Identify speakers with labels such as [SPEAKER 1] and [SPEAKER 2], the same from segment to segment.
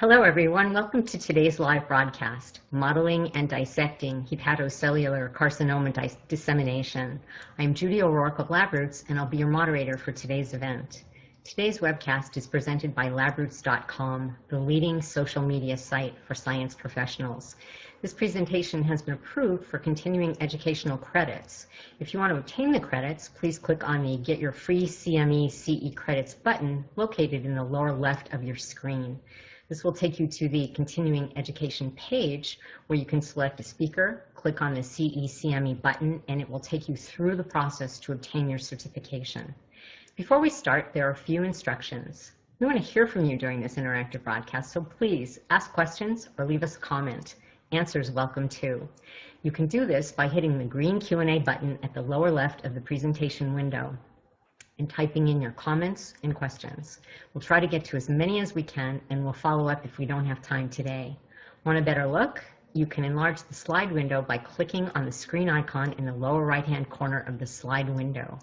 [SPEAKER 1] Hello everyone, welcome to today's live broadcast, Modeling and Dissecting Hepatocellular Carcinoma Dissemination. I'm Judy O'Rourke of LabRoots and I'll be your moderator for today's event. Today's webcast is presented by labroots.com, the leading social media site for science professionals. This presentation has been approved for continuing educational credits. If you want to obtain the credits, please click on the Get Your Free CME CE Credits button located in the lower left of your screen. This will take you to the continuing education page where you can select a speaker, click on the CE-CME button, and it will take you through the process to obtain your certification. Before we start, there are a few instructions. We want to hear from you during this interactive broadcast, so please ask questions or leave us a comment. Answers welcome too. You can do this by hitting the green Q&A button at the lower left of the presentation window and typing in your comments and questions. We'll try to get to as many as we can, and we'll follow up if we don't have time today. Want a better look? You can enlarge the slide window by clicking on the screen icon in the lower right-hand corner of the slide window.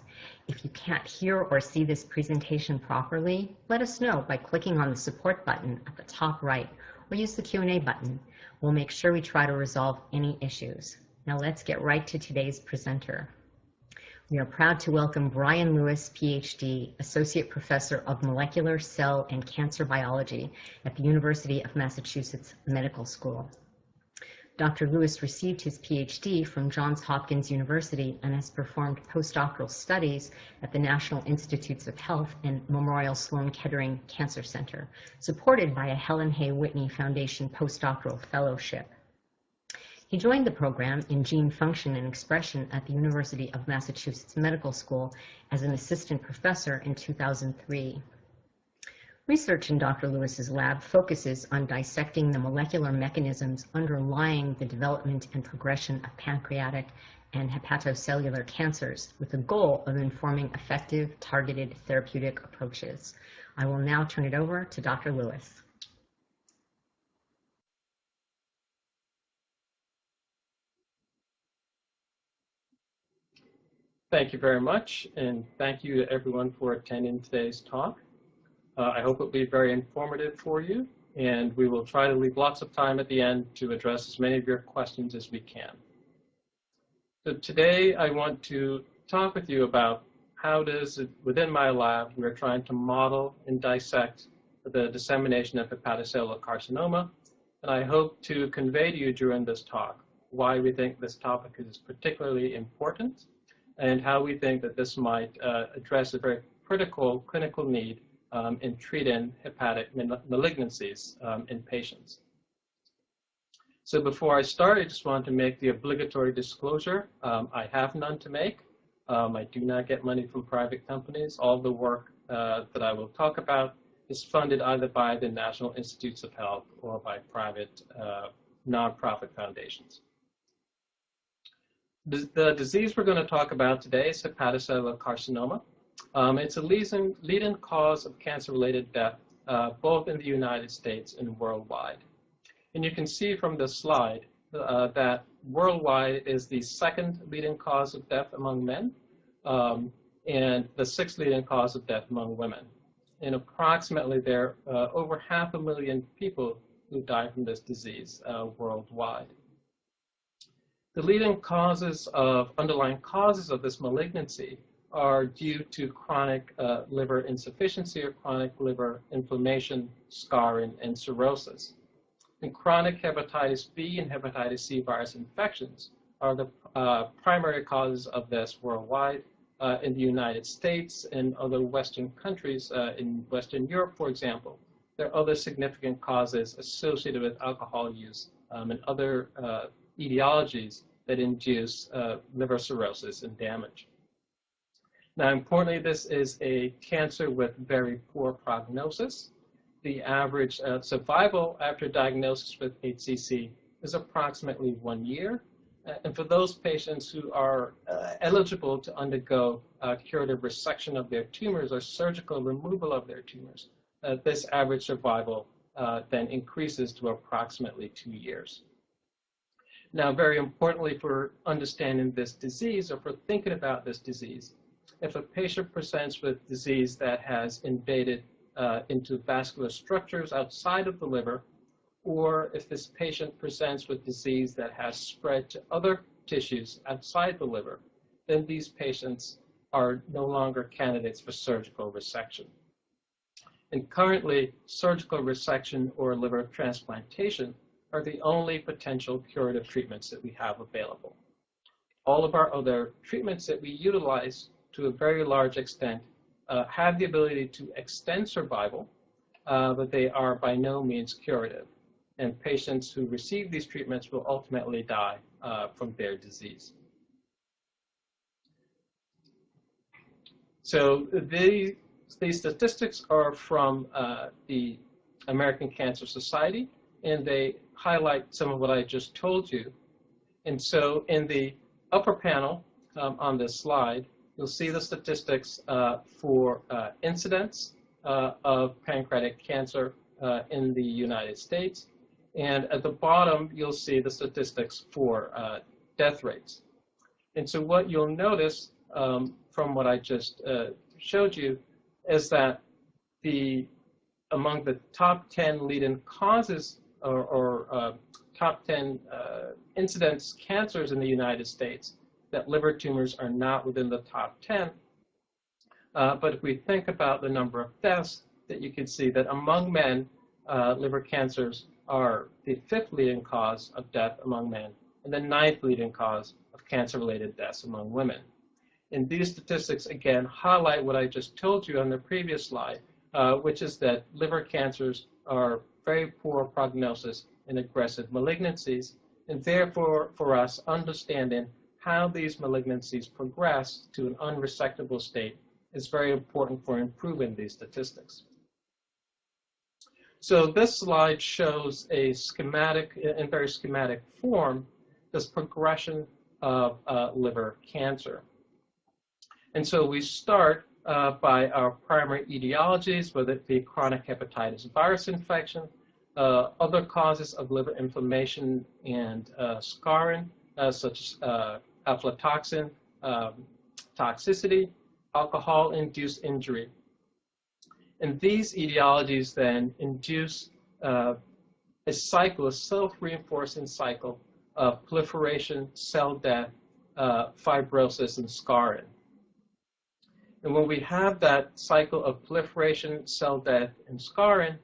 [SPEAKER 1] If you can't hear or see this presentation properly, let us know by clicking on the support button at the top right, or use the Q&A button. We'll make sure we try to resolve any issues. Now let's get right to today's presenter. We are proud to welcome Brian Lewis, PhD, Associate Professor of Molecular, Cell, and Cancer Biology at the University of Massachusetts Medical School. Dr. Lewis received his PhD from Johns Hopkins University and has performed postdoctoral studies at the National Institutes of Health and Memorial Sloan Kettering Cancer Center, supported by a Helen Hay Whitney Foundation postdoctoral fellowship. He joined the program in gene function and expression at the University of Massachusetts Medical School as an assistant professor in 2003. Research in Dr. Lewis's lab focuses on dissecting the molecular mechanisms underlying the development and progression of pancreatic and hepatocellular cancers with the goal of informing effective, targeted therapeutic approaches. I will now turn it over to Dr. Lewis.
[SPEAKER 2] Thank you very much, and thank you to everyone for attending today's talk. I hope it will be very informative for you, and we will try to leave lots of time at the end to address as many of your questions as we can. So today I want to talk with you about how within my lab we're trying to model and dissect the dissemination of hepatocellular carcinoma, and I hope to convey to you during this talk why we think this topic is particularly important and how we think that this might address a very critical clinical need in treating hepatic malignancies in patients. So before I start, I just want to make the obligatory disclosure. I have none to make. I do not get money from private companies. All the work that I will talk about is funded either by the National Institutes of Health or by private nonprofit foundations. The disease we're going to talk about today is hepatocellular carcinoma. It's a leading cause of cancer-related death, both in the United States and worldwide. And you can see from this slide that worldwide is the second leading cause of death among men and the sixth leading cause of death among women. And approximately there are over 500,000 people who die from this disease worldwide. The leading underlying causes of this malignancy are due to chronic liver insufficiency or chronic liver inflammation, scarring, and cirrhosis. And chronic hepatitis B and hepatitis C virus infections are the primary causes of this worldwide. In the United States and other Western countries, in Western Europe, for example, there are other significant causes associated with alcohol use and other etiologies that induce liver cirrhosis and damage. Now, importantly, this is a cancer with very poor prognosis. The average survival after diagnosis with HCC is approximately 1 year. And for those patients who are eligible to undergo curative resection of their tumors or surgical removal of their tumors, this average survival then increases to approximately 2 years. Now, very importantly for understanding this disease or for thinking about this disease, if a patient presents with disease that has invaded into vascular structures outside of the liver, or if this patient presents with disease that has spread to other tissues outside the liver, then these patients are no longer candidates for surgical resection. And currently, surgical resection or liver transplantation are the only potential curative treatments that we have available. All of our other treatments that we utilize to a very large extent have the ability to extend survival, but they are by no means curative. And patients who receive these treatments will ultimately die from their disease. So these statistics are from the American Cancer Society, and they highlight some of what I just told you. And so in the upper panel on this slide, you'll see the statistics for incidence of pancreatic cancer in the United States. And at the bottom, you'll see the statistics for death rates. And so what you'll notice from what I just showed you is that among the top 10 leading causes or top 10 incidence cancers in the United States, that liver tumors are not within the top 10. But if we think about the number of deaths, that you can see that among men, liver cancers are the 5th leading cause of death among men, and the 9th leading cause of cancer-related deaths among women. And these statistics, again, highlight what I just told you on the previous slide, which is that liver cancers are very poor prognosis in aggressive malignancies, and therefore, for us, understanding how these malignancies progress to an unresectable state is very important for improving these statistics. So this slide shows a schematic, in very schematic form, this progression of liver cancer. And so we start by our primary etiologies, whether it be chronic hepatitis virus infection, other causes of liver inflammation and scarring, such as aflatoxin, toxicity, alcohol-induced injury. And these etiologies then induce a cycle, a self-reinforcing cycle of proliferation, cell death, fibrosis, and scarring. And when we have that cycle of proliferation, cell death, and scarring,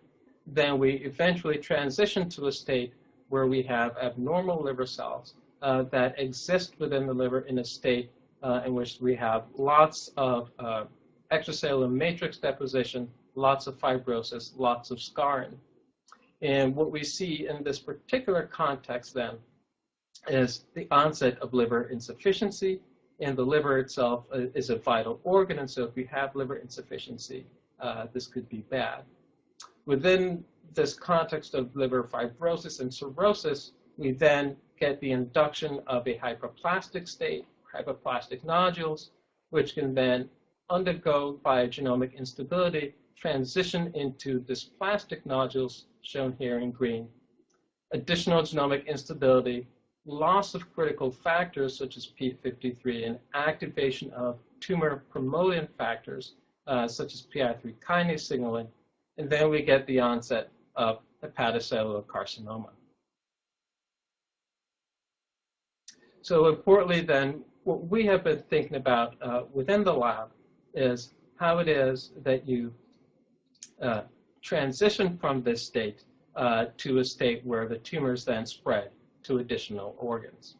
[SPEAKER 2] then we eventually transition to a state where we have abnormal liver cells that exist within the liver in a state in which we have lots of extracellular matrix deposition, lots of fibrosis, lots of scarring. And what we see in this particular context then is the onset of liver insufficiency, and the liver itself is a vital organ, and so if we have liver insufficiency, this could be bad. Within this context of liver fibrosis and cirrhosis, we then get the induction of a hyperplastic state, hyperplastic nodules, which can then undergo biogenomic instability, transition into dysplastic nodules, shown here in green, additional genomic instability, loss of critical factors such as p53, and activation of tumor-promoting factors such as PI3 kinase signaling, and then we get the onset of hepatocellular carcinoma. So importantly then, what we have been thinking about within the lab is how it is that you transition from this state to a state where the tumors then spread to additional organs.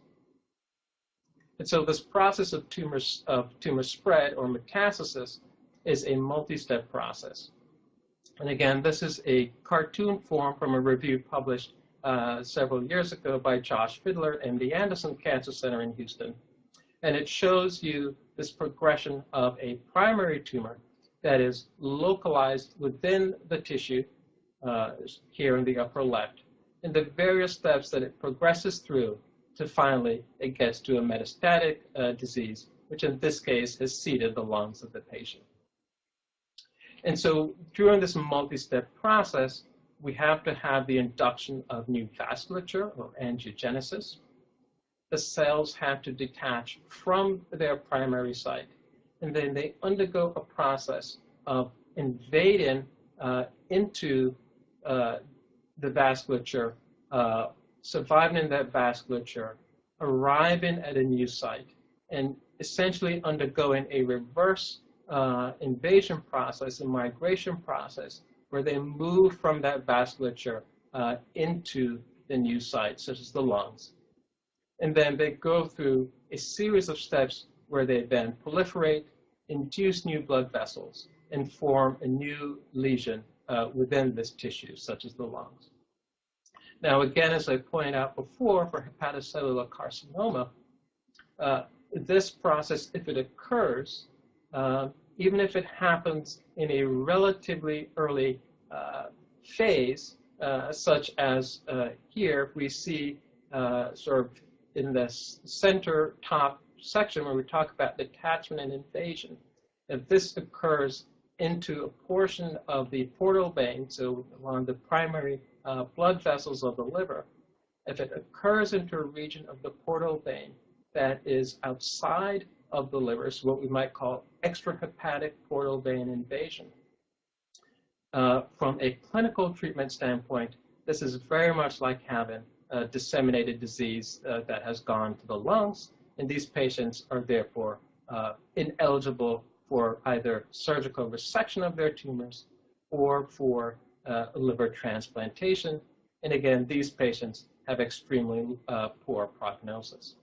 [SPEAKER 2] And so this process of tumor spread or metastasis is a multi-step process. And again, this is a cartoon form from a review published several years ago by Josh Fiedler at MD Anderson Cancer Center in Houston. And it shows you this progression of a primary tumor that is localized within the tissue, here in the upper left, and the various steps that it progresses through to finally it gets to a metastatic disease, which in this case has seeded the lungs of the patient. And so during this multi-step process, we have to have the induction of new vasculature or angiogenesis. The cells have to detach from their primary site, and then they undergo a process of invading into the vasculature, surviving in that vasculature, arriving at a new site, and essentially undergoing a reverse invasion process, a migration process, where they move from that vasculature into the new site, such as the lungs. And then they go through a series of steps where they then proliferate, induce new blood vessels, and form a new lesion within this tissue, such as the lungs. Now, again, as I pointed out before, for hepatocellular carcinoma, this process, if it occurs, even if it happens in a relatively early phase, such as here, we see sort of in this center top section where we talk about detachment and invasion. If this occurs into a portion of the portal vein, so along the primary blood vessels of the liver, if it occurs into a region of the portal vein that is outside of the liver, so what we might call extra-hepatic portal vein invasion. From a clinical treatment standpoint, this is very much like having a disseminated disease that has gone to the lungs, and these patients are therefore ineligible for either surgical resection of their tumors or for liver transplantation. And again, these patients have extremely poor prognosis.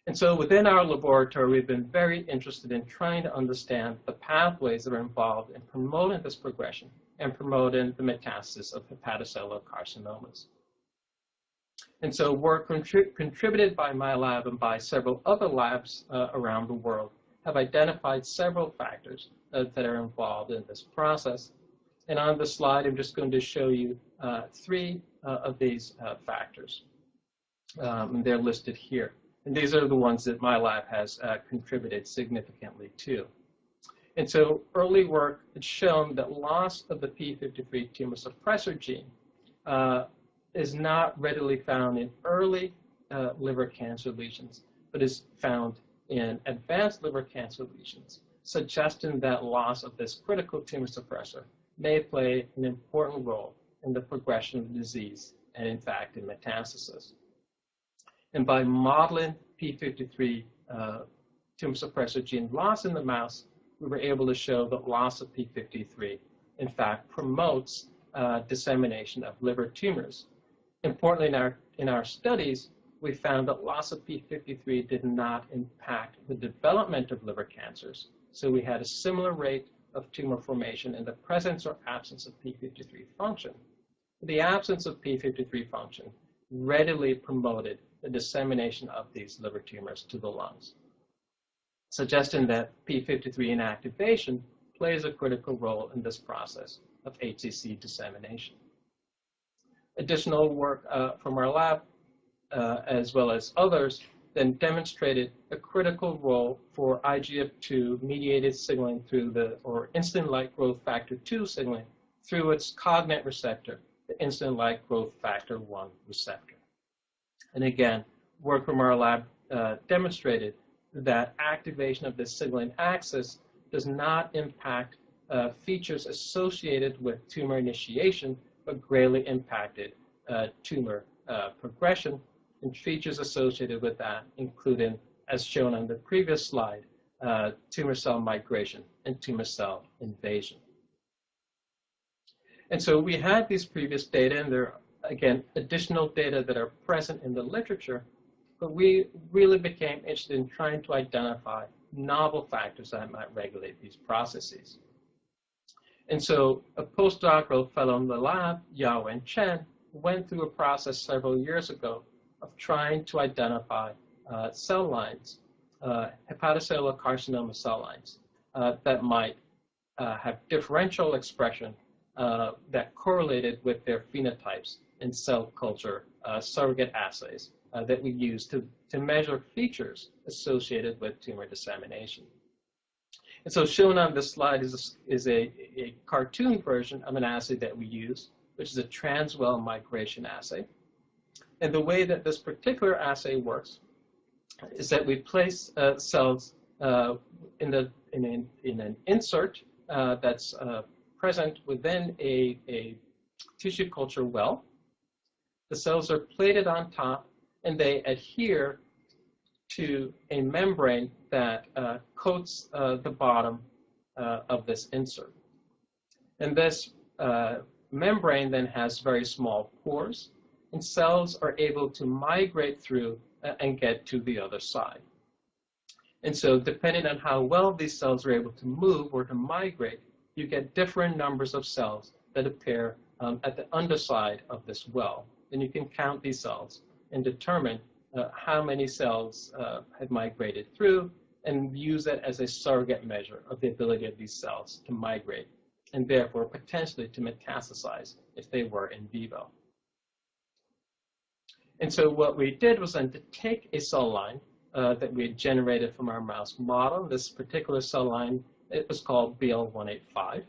[SPEAKER 2] And so within our laboratory, we've been very interested in trying to understand the pathways that are involved in promoting this progression and promoting the metastasis of hepatocellular carcinomas. And so work contributed by my lab and by several other labs around the world have identified several factors that are involved in this process. And on the slide, I'm just going to show you three of these factors. And they're listed here. And these are the ones that my lab has contributed significantly to. And so early work has shown that loss of the p53 tumor suppressor gene is not readily found in early liver cancer lesions, but is found in advanced liver cancer lesions, suggesting that loss of this critical tumor suppressor may play an important role in the progression of the disease and, in fact, in metastasis. And by modeling p53 tumor suppressor gene loss in the mouse, we were able to show that loss of p53, in fact, promotes dissemination of liver tumors. Importantly, in our studies, we found that loss of p53 did not impact the development of liver cancers. So we had a similar rate of tumor formation in the presence or absence of p53 function. The absence of p53 function readily promoted the dissemination of these liver tumors to the lungs, suggesting that p53 inactivation plays a critical role in this process of HCC dissemination. Additional work from our lab, as well as others, then demonstrated a critical role for IGF-2-mediated signaling through or insulin-like growth factor 2 signaling through its cognate receptor, the insulin-like growth factor 1 receptor. And again, work from our lab demonstrated that activation of this signaling axis does not impact features associated with tumor initiation, but greatly impacted tumor progression, and features associated with that, including, as shown on the previous slide, tumor cell migration and tumor cell invasion. And so we had these previous data, and there are, again, additional data that are present in the literature, but we really became interested in trying to identify novel factors that might regulate these processes. And so a postdoctoral fellow in the lab, Yawen Chen, went through a process several years ago of trying to identify cell lines, hepatocellular carcinoma cell lines, that might have differential expression that correlated with their phenotypes in cell culture surrogate assays that we use to measure features associated with tumor dissemination. And so shown on this slide is a cartoon version of an assay that we use, which is a transwell migration assay. And the way that this particular assay works is that we place cells in an insert that's present within a tissue culture well. The cells are plated on top, and they adhere to a membrane that coats the bottom of this insert. And this membrane then has very small pores, and cells are able to migrate through and get to the other side. And so depending on how well these cells are able to move or to migrate, you get different numbers of cells that appear at the underside of this well. And you can count these cells and determine how many cells have migrated through and use that as a surrogate measure of the ability of these cells to migrate and therefore potentially to metastasize if they were in vivo. And so what we did was then to take a cell line that we had generated from our mouse model. This particular cell line, it was called BL185.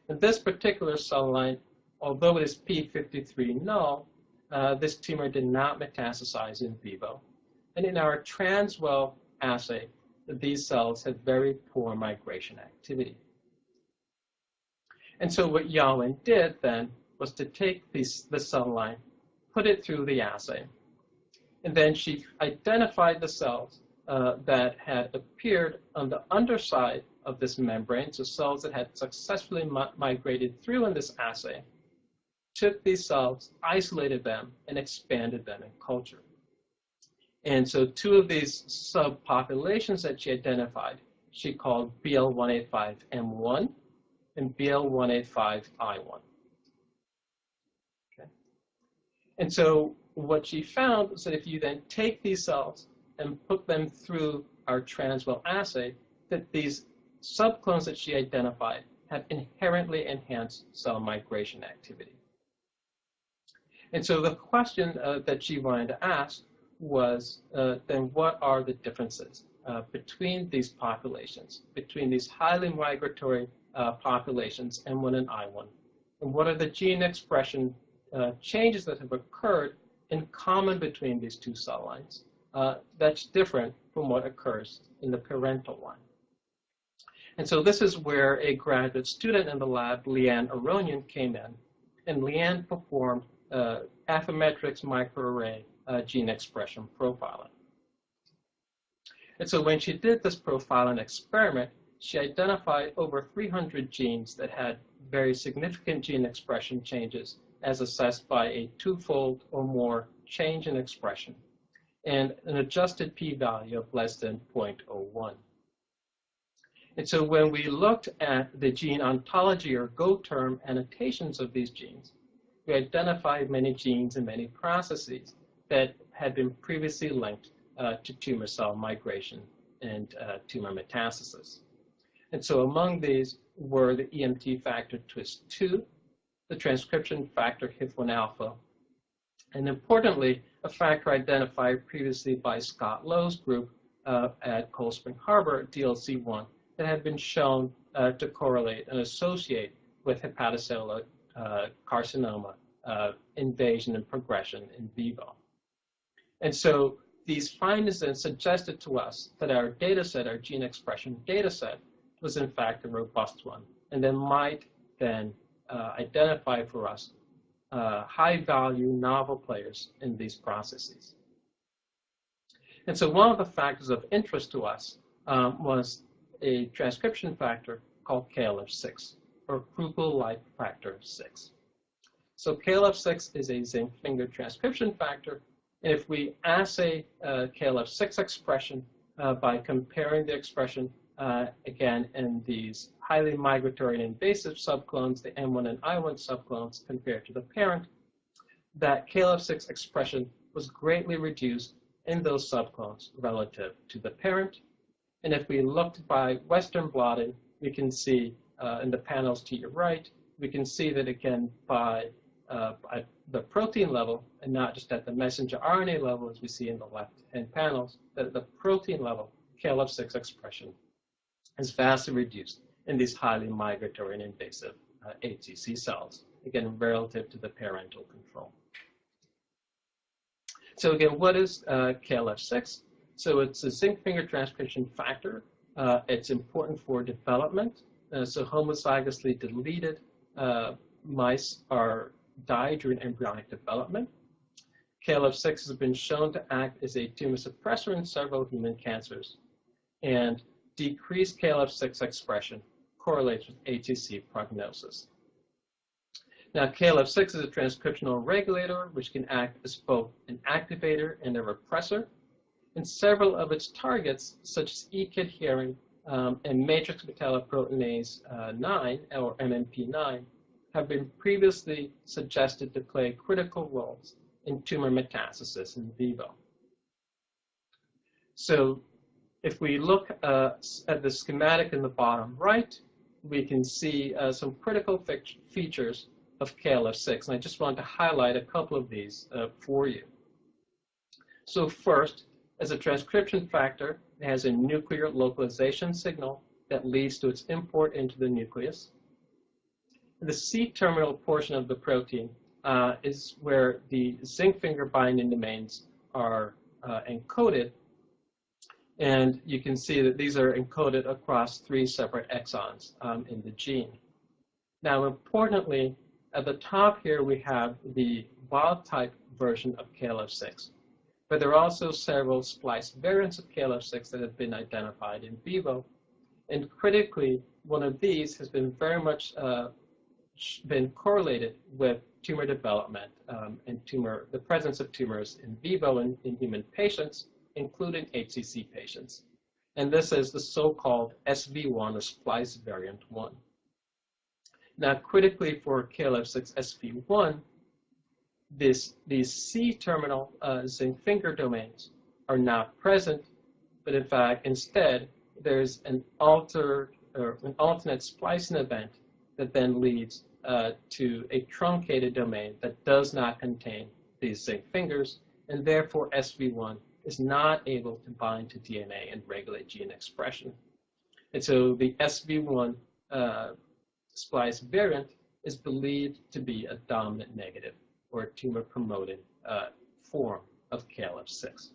[SPEAKER 2] And this particular cell line, although it is p53 null, this tumor did not metastasize in vivo. And in our transwell assay, these cells had very poor migration activity. And so what Yawen did then was to take the cell line, put it through the assay, and then she identified the cells that had appeared on the underside of this membrane, so cells that had successfully migrated through in this assay, took these cells, isolated them, and expanded them in culture. And so two of these subpopulations that she identified, she called BL185M1 and BL185I1. Okay. And so what she found was that if you then take these cells and put them through our transwell assay, that these subclones that she identified have inherently enhanced cell migration activity. And so the question that she wanted to ask was, then what are the differences between these populations, between these highly migratory populations, M1 and I1? And what are the gene expression changes that have occurred in common between these two cell lines that's different from what occurs in the parental line? And so this is where a graduate student in the lab, Leanne Aronian, came in. And Leanne performed Affymetrix microarray gene expression profiling. And so when she did this profiling experiment, she identified over 300 genes that had very significant gene expression changes as assessed by a twofold or more change in expression and an adjusted p-value of less than 0.01. And so when we looked at the gene ontology or GO-term annotations of these genes, we identified many genes and many processes that had been previously linked to tumor cell migration and tumor metastasis. And so among these were the EMT factor TWIST2, the transcription factor HIF1 alpha, and importantly, a factor identified previously by Scott Lowe's group at Cold Spring Harbor, DLC1, that had been shown to correlate and associate with hepatocellular carcinoma invasion and progression in vivo. And so these findings then suggested to us that our data set, our gene expression data set, was in fact a robust one, and then might then identify for us high-value novel players in these processes. And so one of the factors of interest to us was a transcription factor called KLF6, or kruppel-like factor 6. So KLF6 is a zinc finger transcription factor, and if we assay KLF6 expression by comparing the expression again in these highly migratory and invasive subclones, the M1 and I1 subclones compared to the parent, that KLF6 expression was greatly reduced in those subclones relative to the parent. And if we looked by Western blotting, we can see in the panels to your right, we can see that again by the protein level, and not just at the messenger RNA level as we see in the left-hand panels, that the protein level, KLF6 expression is vastly reduced in these highly migratory and invasive HCC cells, again, relative to the parental control. So again, what is KLF6? So it's a zinc finger transcription factor. It's important for development So homozygously deleted mice die during embryonic development. KLF6 has been shown to act as a tumor suppressor in several human cancers, and decreased KLF6 expression correlates with HCC prognosis. Now, KLF6 is a transcriptional regulator which can act as both an activator and a repressor, and several of its targets, such as e-cadherin and matrix metalloproteinase 9, or MMP9, have been previously suggested to play critical roles in tumor metastasis in vivo. So if we look at the schematic in the bottom right, we can see some critical features of KLF6, and I just want to highlight a couple of these for you. So first, as a transcription factor, it has a nuclear localization signal that leads to its import into the nucleus. The C-terminal portion of the protein is where the zinc finger binding domains are encoded, and you can see that these are encoded across 3 separate exons in the gene. Now, importantly, at the top here we have the wild-type version of KLF6, but there are also several spliced variants of KLF6 that have been identified in vivo, and critically, one of these has been very much been correlated with tumor development and the presence of tumors in vivo in human patients, including HCC patients. And this is the so-called SV1, or splice variant 1. Now, critically for KLF6 SV1, these C-terminal zinc finger domains are not present, but in fact, instead, there's an alternate splicing event that then leads to a truncated domain that does not contain these zinc fingers, and therefore SV1 is not able to bind to DNA and regulate gene expression. And so the SV1 splice variant is believed to be a dominant negative, or a tumor-promoting form of KLF6.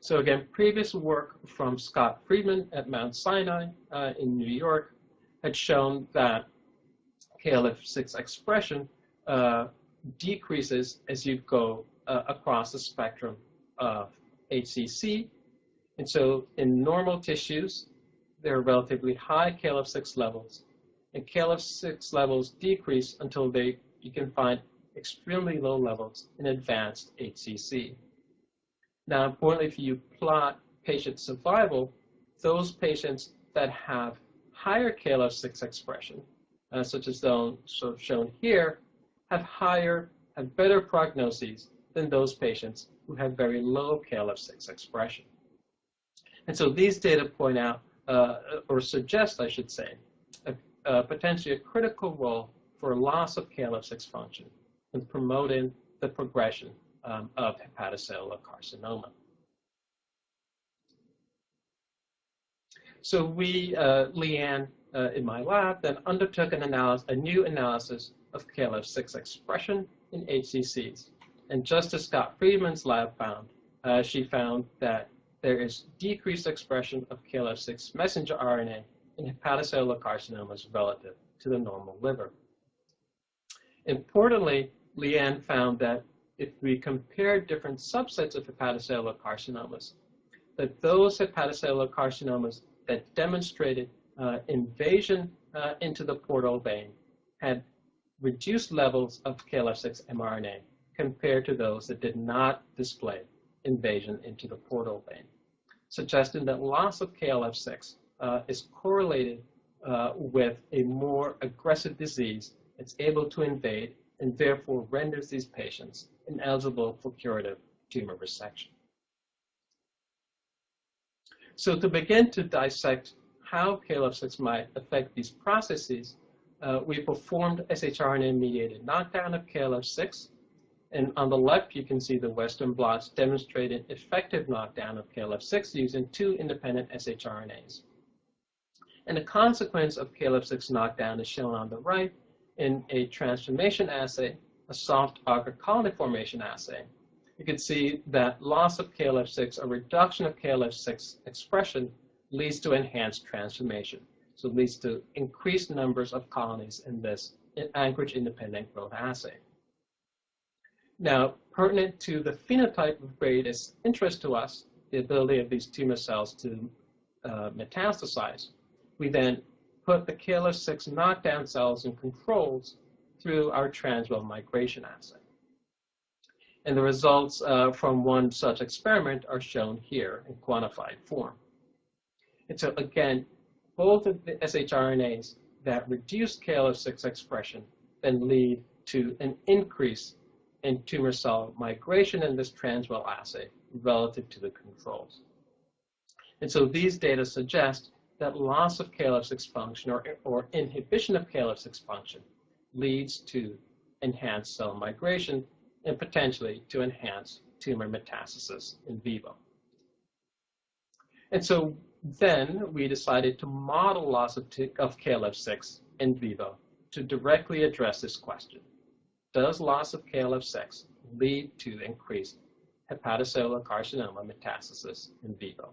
[SPEAKER 2] So again, previous work from Scott Friedman at Mount Sinai in New York had shown that KLF6 expression decreases as you go across the spectrum of HCC. And so in normal tissues, there are relatively high KLF6 levels, and KLF6 levels decrease until you can find extremely low levels in advanced HCC. Now, importantly, if you plot patient survival, those patients that have higher KLF6 expression, such as those shown here, have better prognoses than those patients who have very low KLF6 expression. And so these data point out, or suggest, I should say, potentially a critical role for loss of KLF6 function in promoting the progression of hepatocellular carcinoma. So we, Leanne, in my lab, then undertook a new analysis of KLF6 expression in HCCs. And just as Scott Friedman's lab found, she found that there is decreased expression of KLF6 messenger RNA in hepatocellular carcinomas relative to the normal liver. Importantly, Leanne found that if we compare different subsets of hepatocellular carcinomas, that those hepatocellular carcinomas that demonstrated invasion into the portal vein had reduced levels of KLF6 mRNA compared to those that did not display invasion into the portal vein, suggesting that loss of KLF6 is correlated with a more aggressive disease that's able to invade and therefore renders these patients ineligible for curative tumor resection. So to begin to dissect how KLF6 might affect these processes, we performed shRNA-mediated knockdown of KLF6. And on the left, you can see the Western blots demonstrating effective knockdown of KLF6 using 2 independent shRNAs. And the consequence of KLF6 knockdown is shown on the right in a transformation assay, a soft agar colony formation assay. You can see that loss of KLF6, a reduction of KLF6 expression, leads to enhanced transformation. So it leads to increased numbers of colonies in this anchorage-independent growth assay. Now, pertinent to the phenotype of greatest interest to us, the ability of these tumor cells to metastasize, we then put the KLF6 knockdown cells and controls through our transwell migration assay. And the results from one such experiment are shown here in quantified form. And so again, both of the shRNAs that reduce KLF6 expression then lead to an increase in tumor cell migration in this transwell assay relative to the controls. And so these data suggest that loss of KLF6 function or inhibition of KLF6 function leads to enhanced cell migration and potentially to enhance tumor metastasis in vivo. And so then we decided to model loss of KLF6 in vivo to directly address this question. Does loss of KLF6 lead to increased hepatocellular carcinoma metastasis in vivo?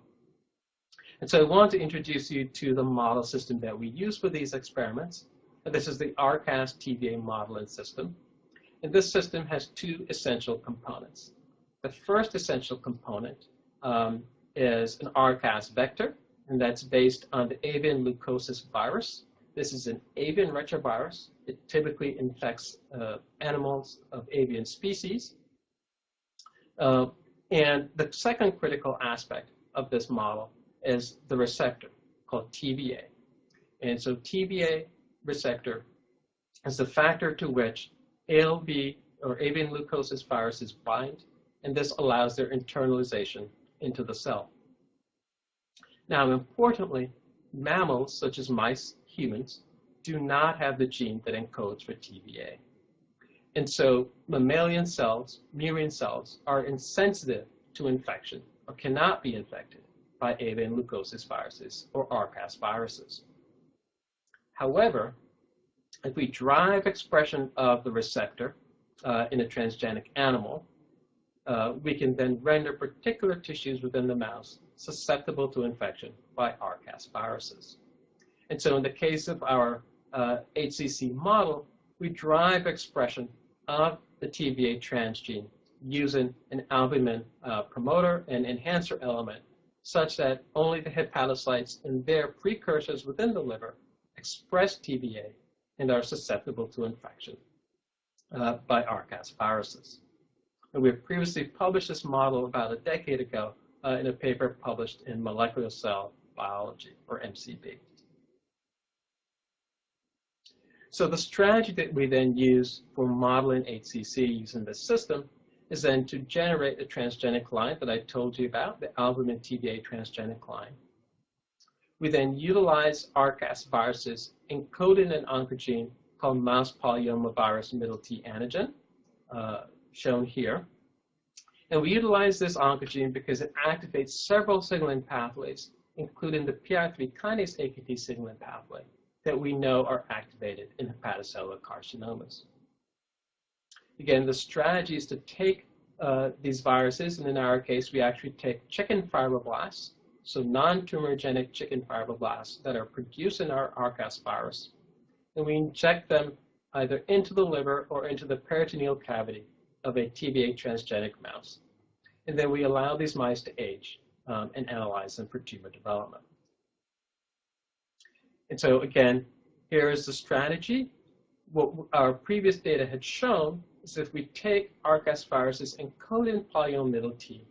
[SPEAKER 2] And so I want to introduce you to the model system that we use for these experiments. And this is the RCAS-TVA modeling system. And this system has two essential components. The first essential component is an RCAS vector, and that's based on the avian leukosis virus. This is an avian retrovirus. It typically infects animals of avian species. And the second critical aspect of this model is the receptor called TVA. And so TVA receptor is the factor to which ALV or avian leukosis viruses bind, and this allows their internalization into the cell. Now, importantly, mammals such as mice, humans, do not have the gene that encodes for TVA. And so mammalian cells, murine cells, are insensitive to infection or cannot be infected by avian leukosis viruses or RCAS viruses. However, if we drive expression of the receptor in a transgenic animal, we can then render particular tissues within the mouse susceptible to infection by RCAS viruses. And so in the case of our HCC model, we drive expression of the TVA transgene using an albumin promoter and enhancer element such that only the hepatocytes and their precursors within the liver express TVA and are susceptible to infection by RCAS viruses. And we have previously published this model about a decade ago in a paper published in Molecular Cell Biology, or MCB. So the strategy that we then use for modeling HCC using this system is then to generate the transgenic line that I told you about, the albumin TVA transgenic line. We then utilize RCAS viruses encoded in an oncogene called mouse polyomavirus middle T antigen, shown here. And we utilize this oncogene because it activates several signaling pathways, including the PI3 kinase AKT signaling pathway that we know are activated in hepatocellular carcinomas. Again, the strategy is to take these viruses, and in our case, we actually take chicken fibroblasts, so non-tumorigenic chicken fibroblasts that are produced in our RCAS virus, and we inject them either into the liver or into the peritoneal cavity of a TVA transgenic mouse. And then we allow these mice to age and analyze them for tumor development. And so again, here is the strategy. What our previous data had shown is if we take RCAS viruses encoded in polyome middle T,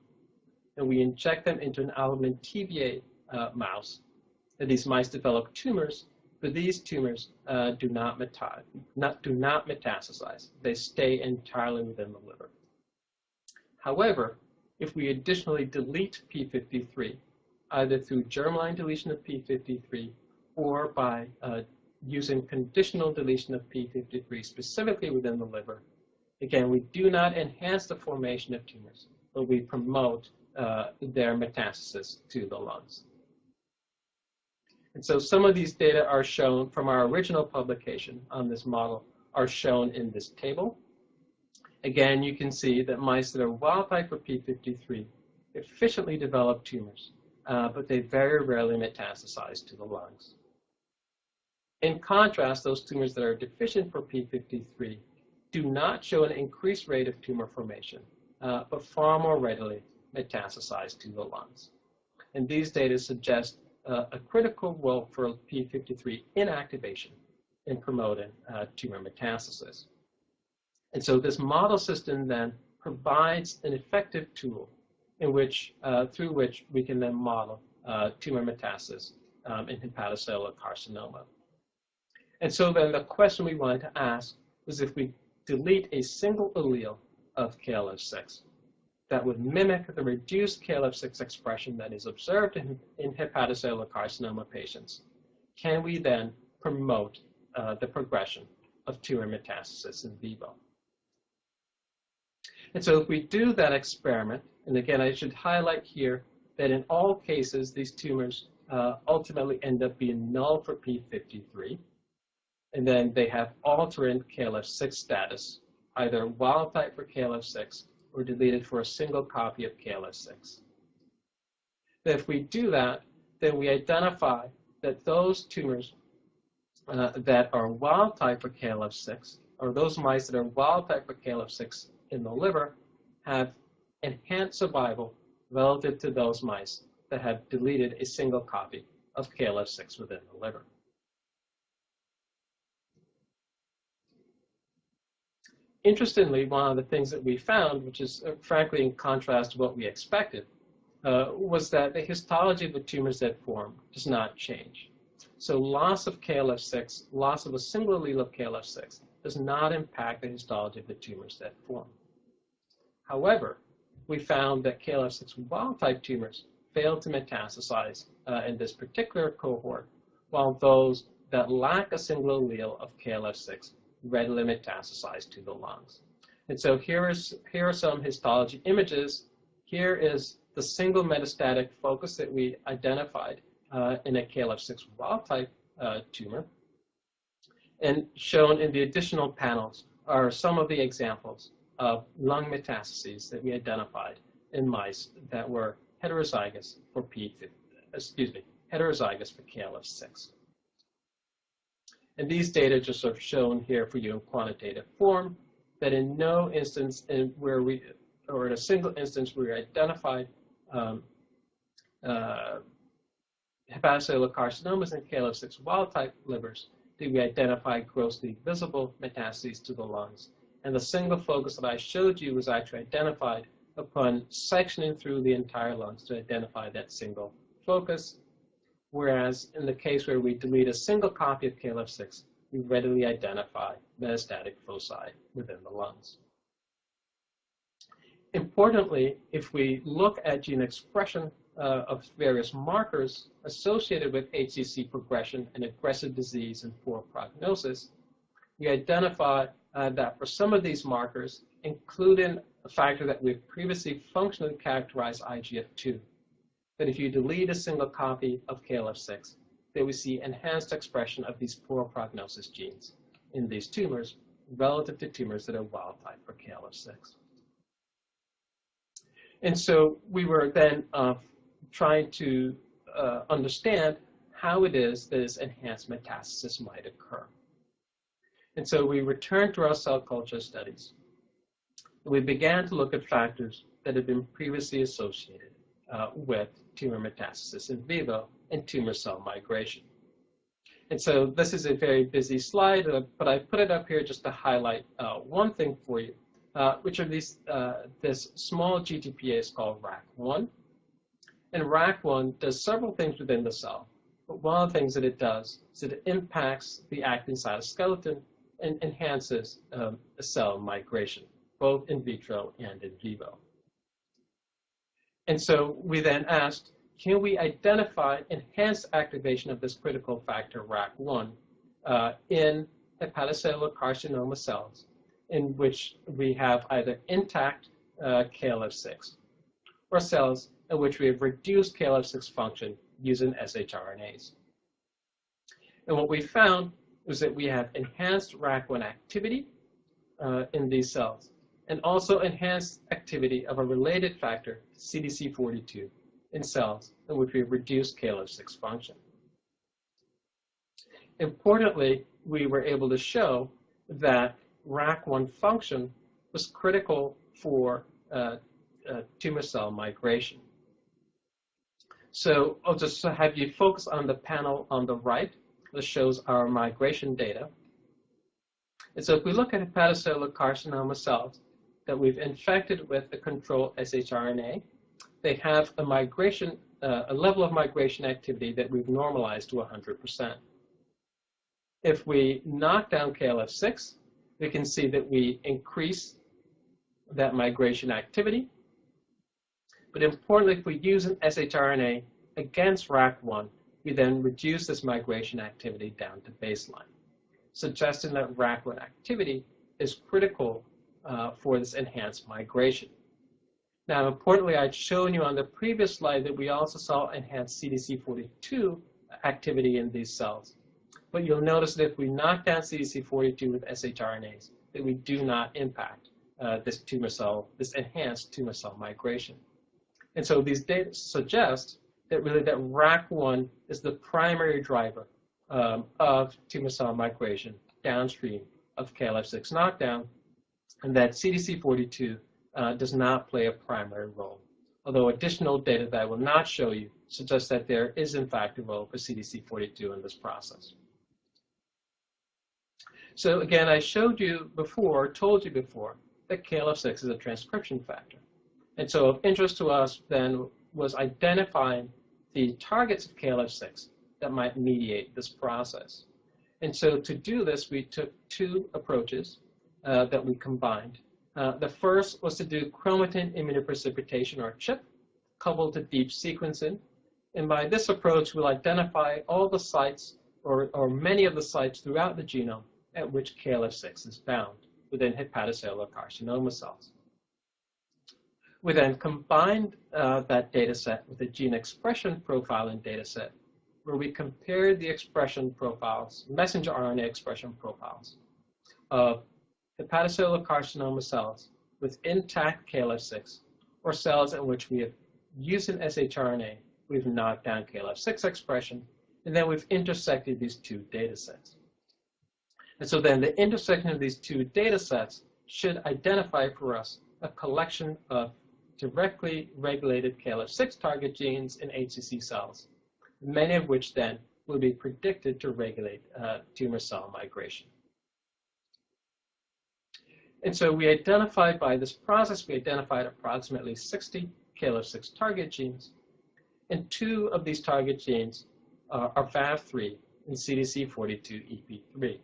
[SPEAKER 2] and we inject them into an albumin TVA mouse, and these mice develop tumors, but these tumors do not metastasize. They stay entirely within the liver. However, if we additionally delete p53, either through germline deletion of p53 or by using conditional deletion of p53 specifically within the liver, again, we do not enhance the formation of tumors, but we promote their metastasis to the lungs. And so some of these data are shown from our original publication on this model are shown in this table. Again, you can see that mice that are wild type for p53 efficiently develop tumors, but they very rarely metastasize to the lungs. In contrast, those tumors that are deficient for P53 do not show an increased rate of tumor formation, but far more readily metastasize to the lungs. And these data suggest a critical role for P53 inactivation in promoting tumor metastasis. And so this model system then provides an effective tool in which, through which we can then model tumor metastasis in hepatocellular carcinoma. And so then the question we wanted to ask was if we delete a single allele of KLF6 that would mimic the reduced KLF6 expression that is observed in hepatocellular carcinoma patients, can we then promote the progression of tumor metastasis in vivo? And so if we do that experiment, and again, I should highlight here that in all cases, these tumors ultimately end up being null for P53, and then they have alternate KLF6 status, either wild type for KLF6 or deleted for a single copy of KLF6. If we do that, then we identify that those tumors that are wild type for KLF6, or those mice that are wild type for KLF6 in the liver, have enhanced survival relative to those mice that have deleted a single copy of KLF6 within the liver. Interestingly, one of the things that we found, which is frankly in contrast to what we expected, was that the histology of the tumors that form does not change. So loss of KLF6, loss of a single allele of KLF6, does not impact the histology of the tumors that form. However, we found that KLF6 wild-type tumors failed to metastasize in this particular cohort, while those that lack a single allele of KLF6 readily metastasize to the lungs. And so here are some histology images. Here is the single metastatic focus that we identified in a KLF6 wild-type tumor. And shown in the additional panels are some of the examples of lung metastases that we identified in mice that were heterozygous for heterozygous for KLF6. And these data just are shown here for you in quantitative form, that in no instance in a single instance where we identified hepatocellular carcinomas in KLF6 wild-type livers did we identify grossly visible metastases to the lungs. And the single focus that I showed you was actually identified upon sectioning through the entire lungs to identify that single focus. Whereas in the case where we delete a single copy of KLF6, we readily identify metastatic foci within the lungs. Importantly, if we look at gene expression of various markers associated with HCC progression and aggressive disease and poor prognosis, we identify that for some of these markers, including a factor that we've previously functionally characterized, IGF-2, that if you delete a single copy of KLF6, that we see enhanced expression of these poor prognosis genes in these tumors relative to tumors that are wild type for KLF6. And so we were then trying to understand how it is that this enhanced metastasis might occur. And so we returned to our cell culture studies. We began to look at factors that had been previously associated with tumor metastasis in vivo and tumor cell migration. And so this is a very busy slide, but I put it up here just to highlight one thing for you, which are this small GTPase called RAC1. And RAC1 does several things within the cell, but one of the things that it does is that it impacts the actin cytoskeleton and enhances cell migration, both in vitro and in vivo. And so we then asked, can we identify enhanced activation of this critical factor RAC1 in hepatocellular carcinoma cells in which we have either intact KLF6 or cells in which we have reduced KLF6 function using shRNAs. And what we found was that we have enhanced RAC1 activity in these cells, and also enhanced activity of a related factor, CDC42, in cells in which we reduced KLF6 function. Importantly, we were able to show that RAC1 function was critical for tumor cell migration. So I'll just have you focus on the panel on the right that shows our migration data. And so if we look at hepatocellular carcinoma cells that we've infected with the control shRNA, they have a migration, a level of migration activity that we've normalized to 100%. If we knock down KLF6, we can see that we increase that migration activity. But importantly, if we use an shRNA against RAC1, we then reduce this migration activity down to baseline, suggesting that RAC1 activity is critical for this enhanced migration. Now, importantly, I'd shown you on the previous slide that we also saw enhanced CDC42 activity in these cells. But you'll notice that if we knock down CDC42 with shRNAs, that we do not impact this enhanced tumor cell migration. And so these data suggest that really that RAC1 is the primary driver of tumor cell migration downstream of KLF6 knockdown, and that CDC42 does not play a primary role. Although additional data that I will not show you suggests that there is in fact a role for CDC42 in this process. So again, I showed you before, told you before, that KLF6 is a transcription factor. And so of interest to us then was identifying the targets of KLF6 that might mediate this process. And so to do this, we took two approaches that we combined. The first was to do chromatin immunoprecipitation, or ChIP, coupled to deep sequencing. And by this approach, we'll identify all the sites or many of the sites throughout the genome at which KLF6 is found within hepatocellular carcinoma cells. We then combined that data set with a gene expression profiling data set where we compared the expression profiles, messenger RNA expression profiles of hepatocellular carcinoma cells with intact KLF6 or cells in which we have used an shRNA, we've knocked down KLF6 expression, and then we've intersected these two data sets. And so then the intersection of these two data sets should identify for us a collection of directly regulated KLF6 target genes in HCC cells, many of which then will be predicted to regulate tumor cell migration. And so we identified by this process, we identified approximately 60 KLF6 target genes, and two of these target genes are VAV3 and CDC42EP3.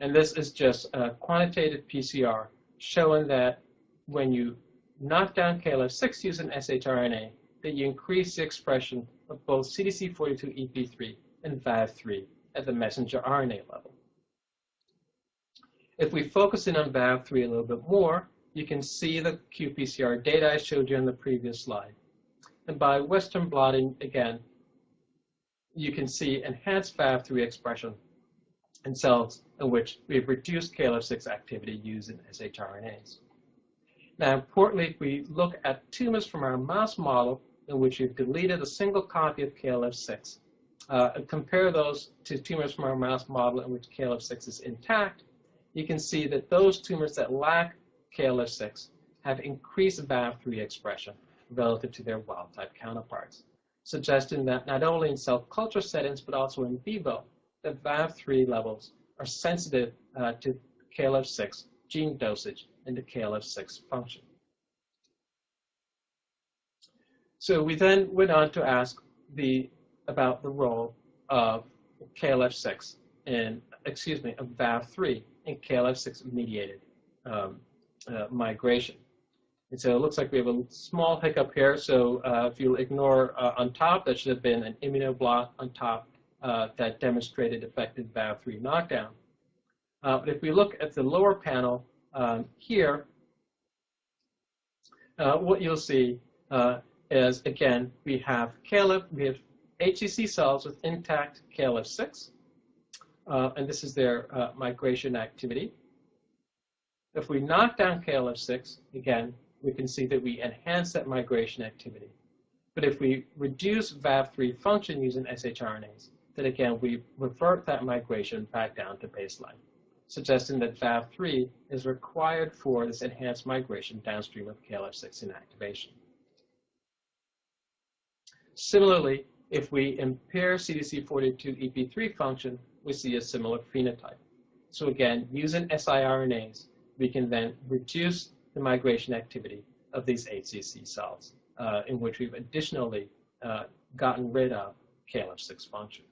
[SPEAKER 2] And this is just a quantitative PCR showing that when you knock down KLF6 using shRNA, that you increase the expression of both CDC42EP3 and VAV3 at the messenger RNA level. If we focus in on VAV3 a little bit more, you can see the qPCR data I showed you on the previous slide. And by Western blotting, again, you can see enhanced VAV3 expression in cells in which we've reduced KLF6 activity using shRNAs. Now, importantly, if we look at tumors from our mouse model in which we've deleted a single copy of KLF6, and compare those to tumors from our mouse model in which KLF6 is intact, you can see that those tumors that lack KLF6 have increased VAV3 expression relative to their wild-type counterparts, suggesting that not only in cell culture settings, but also in vivo, that VAV3 levels are sensitive to KLF6 gene dosage and to KLF6 function. So we then went on to ask about the role of KLF6 in, of VAV3 in KLF6-mediated migration. And so it looks like we have a small hiccup here. So if you'll ignore on top, that should have been an immunoblot on top that demonstrated effective VAV3 knockdown. But if we look at the lower panel here, what you'll see is, again, we have HCC cells with intact KLF6, and this is their migration activity. If we knock down KLF6, again, we can see that we enhance that migration activity. But if we reduce VAV3 function using shRNAs, then again, we revert that migration back down to baseline, suggesting that VAV3 is required for this enhanced migration downstream of KLF6 inactivation. Similarly, if we impair CDC42EP3 function, we see a similar phenotype. So again, using siRNAs, we can then reduce the migration activity of these HCC cells, in which we've additionally gotten rid of KLF6 function.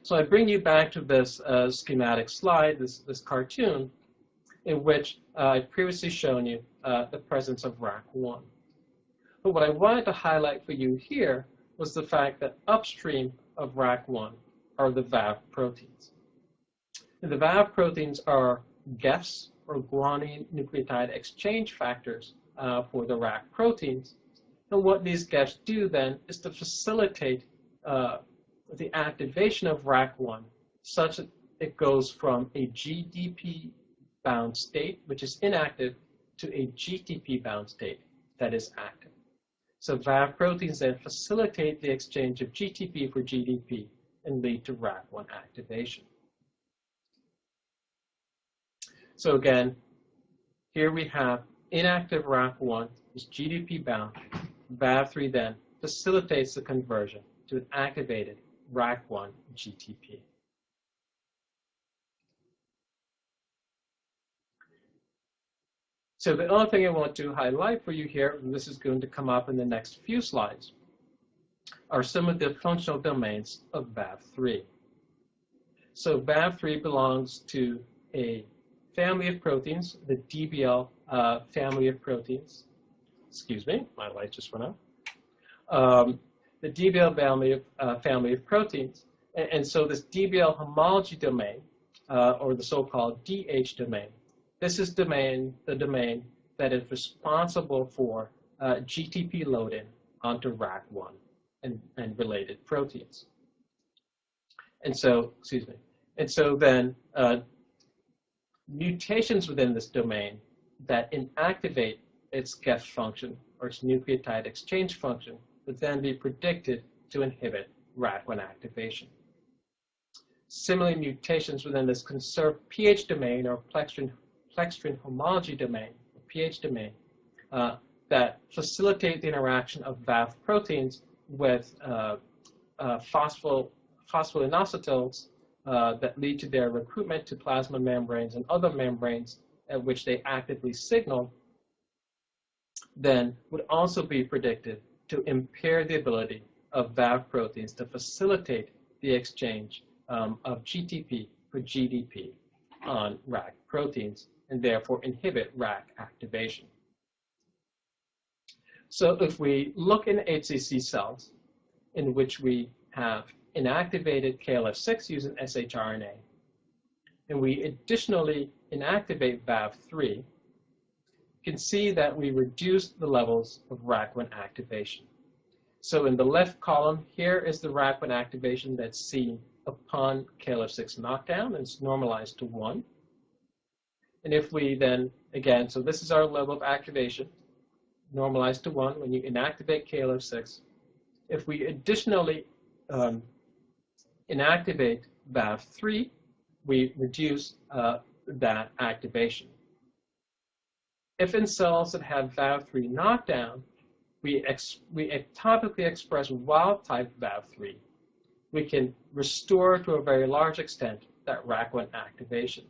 [SPEAKER 2] So I bring you back to this schematic slide, this cartoon, in which I've previously shown you the presence of RAC1. But what I wanted to highlight for you here was the fact that upstream of RAC1 are the VAV proteins. And the VAV proteins are GEFs, or guanine nucleotide exchange factors, for the RAC proteins. And what these GEFs do then is to facilitate the activation of RAC1 such that it goes from a GDP-bound state, which is inactive, to a GTP-bound state that is active. So VAV proteins then facilitate the exchange of GTP for GDP and lead to RAC1 activation. So again, here we have inactive RAC1 is GDP-bound. VAV3 then facilitates the conversion to an activated RAC1 GTP. So the other thing I want to highlight for you here, and this is going to come up in the next few slides, are some of the functional domains of VAV3. So VAV3 belongs to a family of proteins, the DBL family of proteins. Excuse me, my light just went out. The DBL family of proteins. And so this DBL homology domain, or the so-called DH domain, this is the domain that is responsible for GTP load-in onto RAC1 and related proteins. And so, then mutations within this domain that inactivate its GEF function or its nucleotide exchange function would then be predicted to inhibit RAC1 activation. Similarly, mutations within this conserved pH domain or plextrin homology domain, or pH domain, that facilitate the interaction of VAV proteins with phospholinositones that lead to their recruitment to plasma membranes and other membranes at which they actively signal, then would also be predicted to impair the ability of VAV proteins to facilitate the exchange of GTP for GDP on RAC proteins and therefore inhibit RAC activation. So if we look in HCC cells in which we have inactivated KLF6 using shRNA, and we additionally inactivate VAV3, you can see that we reduce the levels of RAC1 activation. So in the left column, here is the RAC1 activation that's seen upon KLF6 knockdown, and it's normalized to 1. And if we then, again, so this is our level of activation, normalized to 1 when you inactivate KLF6. If we additionally inactivate VAV3, we reduce that activation. If in cells that have VAV3 knockdown, we ectopically express wild-type VAV3, we can restore to a very large extent that RAC1 activation.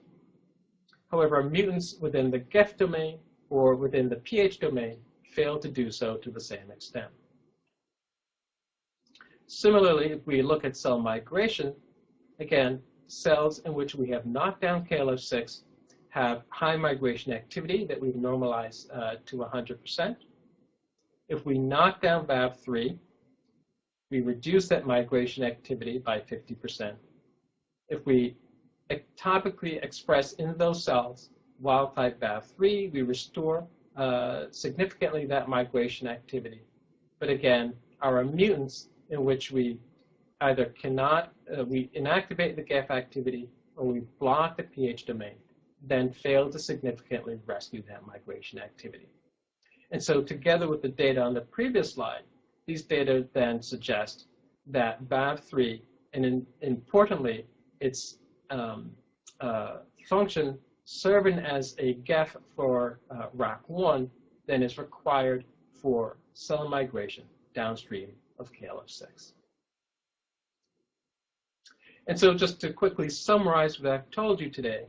[SPEAKER 2] However, mutants within the GEF domain or within the pH domain fail to do so to the same extent. Similarly, if we look at cell migration, again, cells in which we have knocked down KLF6 have high migration activity that we've normalized to 100%. If we knock down VAV3, we reduce that migration activity by 50%. If we ectopically express in those cells wild-type VAV3, we restore significantly that migration activity. But again, our mutants in which we either cannot, we inactivate the GEF activity or we block the pH domain, then fail to significantly rescue that migration activity. And so together with the data on the previous slide, these data then suggest that VAV3, and importantly, its function serving as a GEF for RAC1 then is required for cell migration downstream of KLF6. And so just to quickly summarize what I've told you today,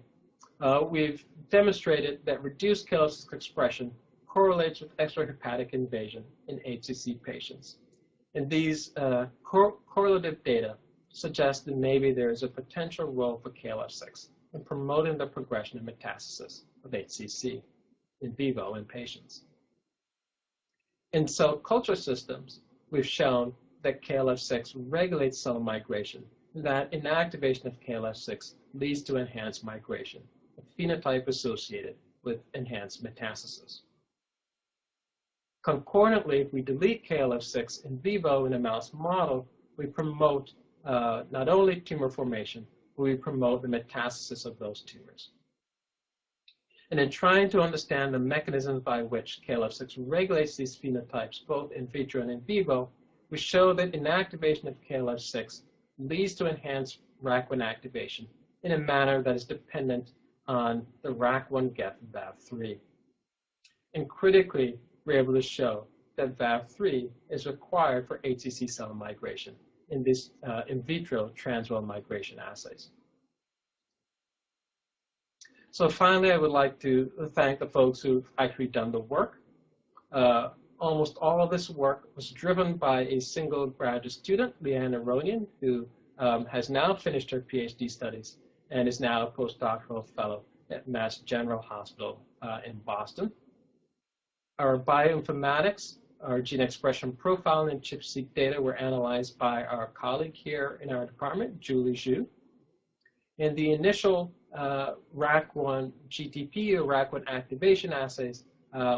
[SPEAKER 2] we've demonstrated that reduced KLF6 expression correlates with extra-hepatic invasion in HCC patients. And these correlative data suggest that maybe there is a potential role for KLF6 in promoting the progression of metastasis of HCC in vivo in patients. In cell culture systems, we've shown that KLF6 regulates cell migration, that inactivation of KLF6 leads to enhanced migration, a phenotype associated with enhanced metastasis. Concurrently, if we delete KLF6 in vivo in a mouse model, we promote not only tumor formation, but we promote the metastasis of those tumors. And in trying to understand the mechanisms by which KLF6 regulates these phenotypes, both in vitro and in vivo, we show that inactivation of KLF6 leads to enhanced RAC1 activation in a manner that is dependent on the RAC1 GEF VAV3. And critically, we're able to show that VAV3 is required for HCC cell migration in these in vitro transwell migration assays. So finally, I would like to thank the folks who've actually done the work. Almost all of this work was driven by a single graduate student, Leanne Aronian, who has now finished her PhD studies and is now a postdoctoral fellow at Mass General Hospital in Boston. Our bioinformatics, our gene expression profile and ChIP-Seq data were analyzed by our colleague here in our department, Julie Zhu. And the initial RAC1 GTP or RAC1 activation assays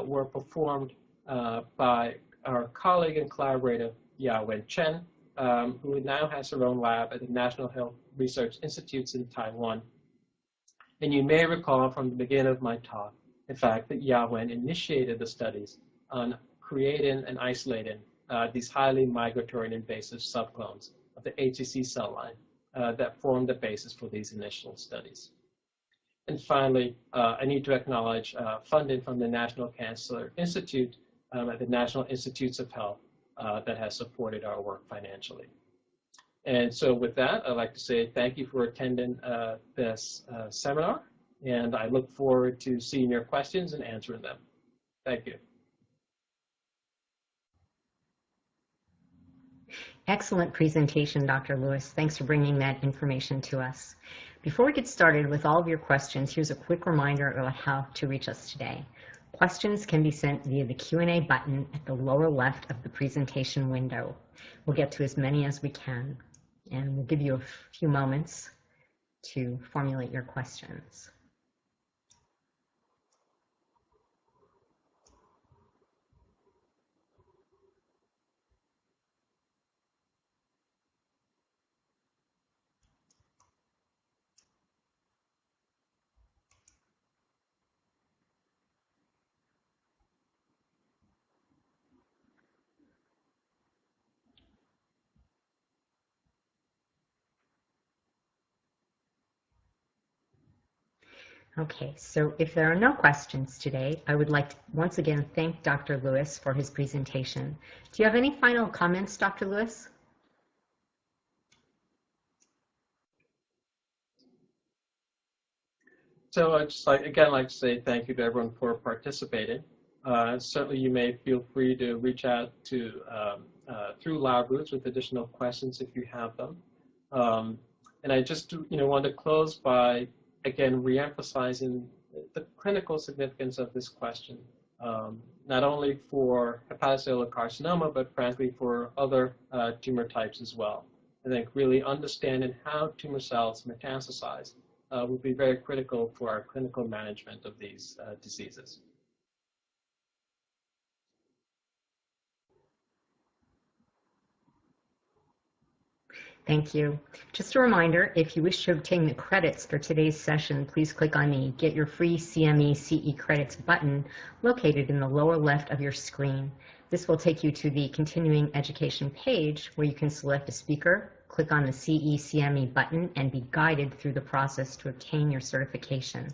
[SPEAKER 2] were performed by our colleague and collaborator, Yawen Chen, who now has her own lab at the National Health Research Institutes in Taiwan. And you may recall from the beginning of my talk, in fact, that Yawen initiated the studies on creating and isolating these highly migratory and invasive subclones of the HCC cell line that formed the basis for these initial studies. And finally, I need to acknowledge funding from the National Cancer Institute at the National Institutes of Health that has supported our work financially. And so with that, I'd like to say thank you for attending this seminar, and I look forward to seeing your questions and answering them. Thank you.
[SPEAKER 1] Excellent presentation, Dr. Lewis. Thanks for bringing that information to us. Before we get started with all of your questions, here's a quick reminder about how to reach us today. Questions can be sent via the Q&A button at the lower left of the presentation window. We'll get to as many as we can, and we'll give you a few moments to formulate your questions. Okay, so if there are no questions today, I would like to once again thank Dr. Lewis for his presentation. Do you have any final comments, Dr. Lewis?
[SPEAKER 2] So I'd just like to say thank you to everyone for participating. Certainly you may feel free to reach out to through lab roots with additional questions if you have them. And I just want to close by again reemphasizing the clinical significance of this question, not only for hepatocellular carcinoma, but frankly for other tumor types as well. I think really understanding how tumor cells metastasize will be very critical for our clinical management of these diseases.
[SPEAKER 1] Thank you. Just a reminder, if you wish to obtain the credits for today's session, please click on the Get Your Free CME CE Credits button located in the lower left of your screen. This will take you to the continuing education page where you can select a speaker, click on the CE CME button, and be guided through the process to obtain your certification.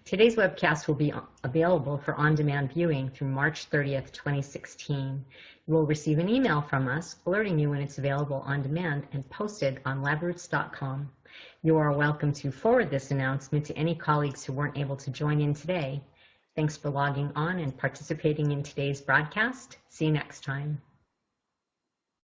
[SPEAKER 1] Today's webcast will be available for on-demand viewing through March 30th, 2016. You will receive an email from us alerting you when it's available on demand and posted on labroots.com. You are welcome to forward this announcement to any colleagues who weren't able to join in today. Thanks for logging on and participating in today's broadcast. See you next time.